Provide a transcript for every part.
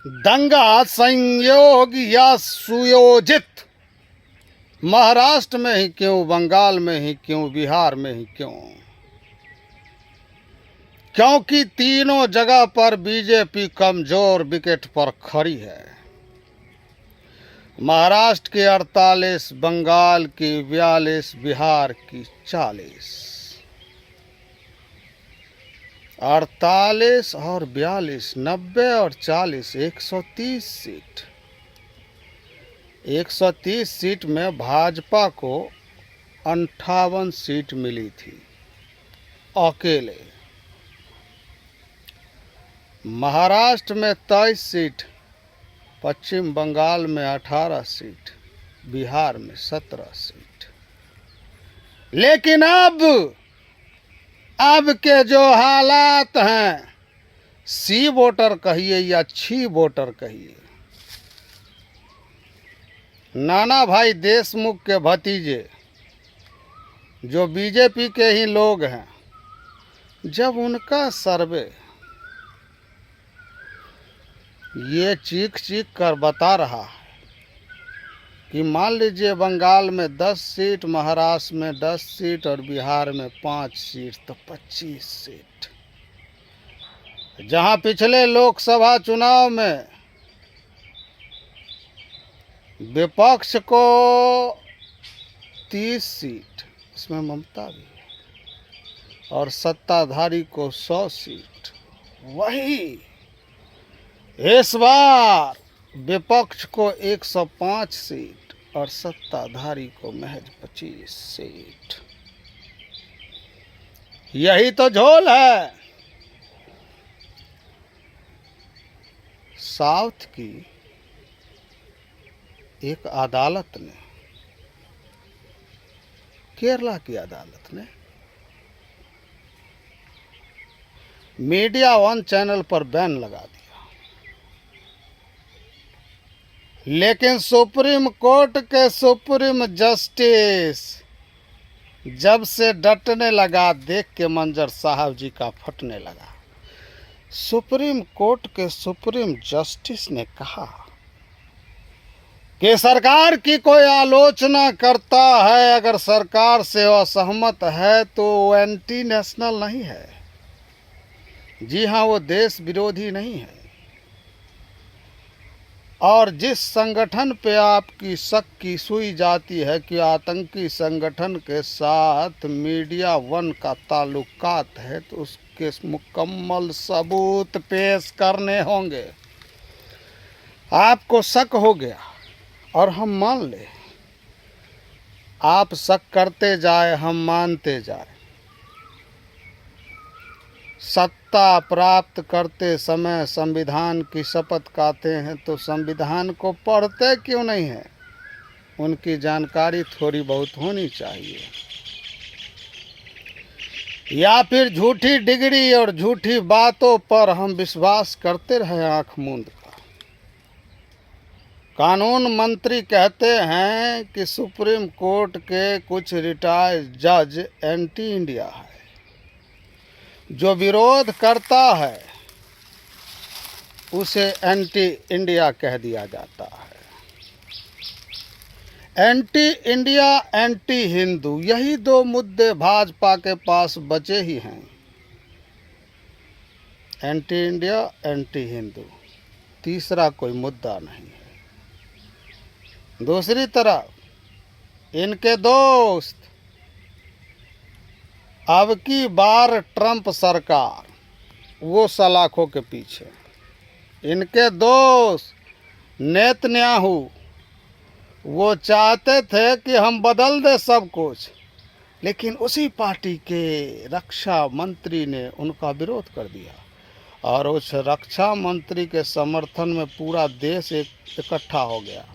दंगा संयोग या सुयोजित, महाराष्ट्र में ही क्यों, बंगाल में ही क्यों, बिहार में ही क्यों? क्योंकि तीनों जगह पर बीजेपी कमजोर विकेट पर खड़ी है। महाराष्ट्र की 48, बंगाल की 42, बिहार की 40। 48 और 42, 90 और 40, 130 सीट। 130 सीट में भाजपा को 58 सीट मिली थी अकेले। महाराष्ट्र में 23 सीट, पश्चिम बंगाल में 18 सीट, बिहार में 17 सीट। लेकिन अब के जो हालात हैं, सी वोटर कहिए या छी वोटर कहिए, नाना भाई देशमुख के भतीजे जो बीजेपी के ही लोग हैं, जब उनका सर्वे ये चीख चीख कर बता रहा है कि मान लीजिए बंगाल में 10 सीट, महाराष्ट्र में 10 सीट और बिहार में 5 सीट, तो 25 सीट। जहां पिछले लोकसभा चुनाव में विपक्ष को 30 सीट, इसमें ममता भी है, और सत्ताधारी को 100 सीट, वही इस बार विपक्ष को 105 सीट और सत्ताधारी को महज 25 सीट। यही तो झोल है। साउथ की एक अदालत ने, केरला की अदालत ने, मीडिया वन चैनल पर बैन लगा दिया। लेकिन सुप्रीम कोर्ट के सुप्रीम जस्टिस जब से डटने लगा, देख के मंजर साहब जी का फटने लगा। सुप्रीम कोर्ट के सुप्रीम जस्टिस ने कहा कि सरकार की कोई आलोचना करता है, अगर सरकार से असहमत है तो वो एंटी नेशनल नहीं है। जी हाँ, वो देश विरोधी नहीं है। और जिस संगठन पे आपकी शक की सुई जाती है कि आतंकी संगठन के साथ मीडिया वन का ताल्लुकात है, तो उसके मुकम्मल सबूत पेश करने होंगे। आपको शक हो गया और हम मान ले, आप शक करते जाए, हम मानते जाए। सत्ता प्राप्त करते समय संविधान की शपथ खाते हैं, तो संविधान को पढ़ते क्यों नहीं हैं? उनकी जानकारी थोड़ी बहुत होनी चाहिए। या फिर झूठी डिग्री और झूठी बातों पर हम विश्वास करते रहे आंख मूंद कर। कानून मंत्री कहते हैं कि सुप्रीम कोर्ट के कुछ रिटायर्ड जज एंटी इंडिया है। जो विरोध करता है उसे एंटी इंडिया कह दिया जाता है। एंटी इंडिया, एंटी हिंदू, यही दो मुद्दे भाजपा के पास बचे ही हैं। एंटी इंडिया, एंटी हिंदू, तीसरा कोई मुद्दा नहीं है। दूसरी तरफ इनके दोस्त, अब की बार ट्रंप सरकार, वो सलाखों के पीछे। इनके दोस्त नेतन्याहू, वो चाहते थे कि हम बदल दे सब कुछ, लेकिन उसी पार्टी के रक्षा मंत्री ने उनका विरोध कर दिया, और उस रक्षा मंत्री के समर्थन में पूरा देश इकट्ठा हो गया।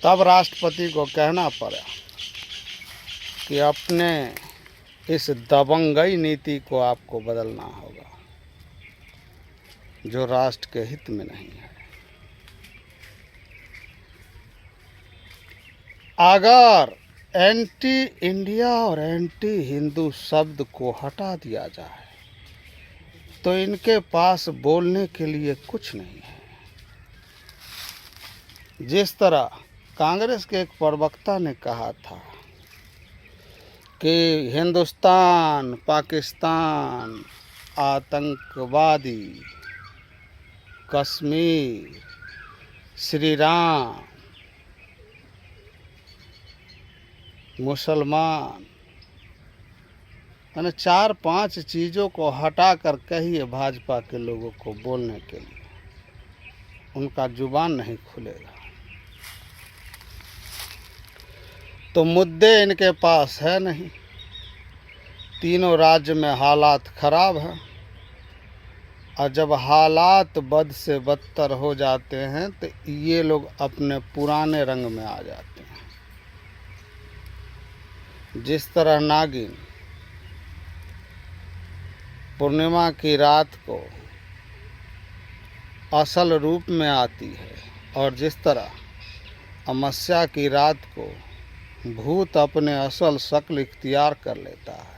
तब राष्ट्रपति को कहना पड़ा कि अपने इस दबंगई नीति को आपको बदलना होगा, जो राष्ट्र के हित में नहीं है। अगर एंटी इंडिया और एंटी हिंदू शब्द को हटा दिया जाए तो इनके पास बोलने के लिए कुछ नहीं है। जिस तरह कांग्रेस के एक प्रवक्ता ने कहा था कि हिंदुस्तान पाकिस्तान आतंकवादी, कश्मीर, श्री राम, मुसलमान, मैंने 4-5 चीज़ों को हटा कर कहिए भाजपा के लोगों को बोलने के लिए, उनका जुबान नहीं खुलेगा। तो मुद्दे इनके पास है नहीं। तीनों राज्य में हालात खराब हैं, और जब हालात बद से बदतर हो जाते हैं तो ये लोग अपने पुराने रंग में आ जाते हैं। जिस तरह नागिन पूर्णिमा की रात को असल रूप में आती है, और जिस तरह अमावस्या की रात को भूत अपने असल शक्ल इख्तियार कर लेता है,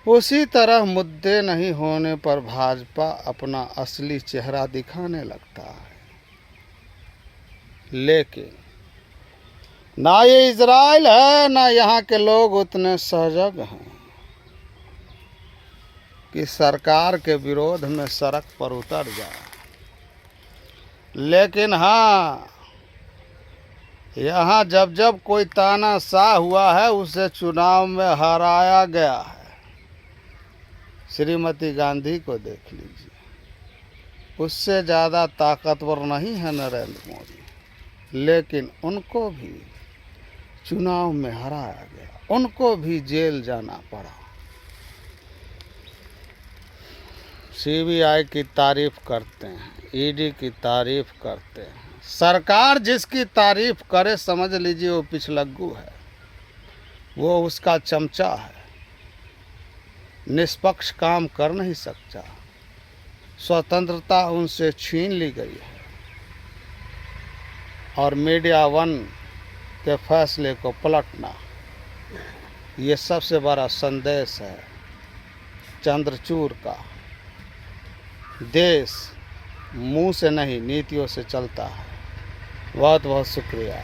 उसी तरह मुद्दे नहीं होने पर भाजपा अपना असली चेहरा दिखाने लगता है। लेकिन ना ये इजराइल है, ना यहाँ के लोग उतने सजग हैं कि सरकार के विरोध में सड़क पर उतर जाए। लेकिन हाँ, यहाँ जब जब कोई तानाशाह हुआ है उसे चुनाव में हराया गया है। श्रीमती गांधी को देख लीजिए, उससे ज़्यादा ताकतवर नहीं है नरेंद्र मोदी, लेकिन उनको भी चुनाव में हराया गया, उनको भी जेल जाना पड़ा। सीबीआई की तारीफ करते हैं, ईडी की तारीफ करते हैं। सरकार जिसकी तारीफ करे समझ लीजिए वो पिछलग्गू है, वो उसका चमचा है, निष्पक्ष काम कर नहीं सकता, स्वतंत्रता उनसे छीन ली गई है। और मीडिया वन के फैसले को पलटना, ये सबसे बड़ा संदेश है चंद्रचूड़ का। देश मुंह से नहीं नीतियों से चलता है। बहुत बहुत शुक्रिया।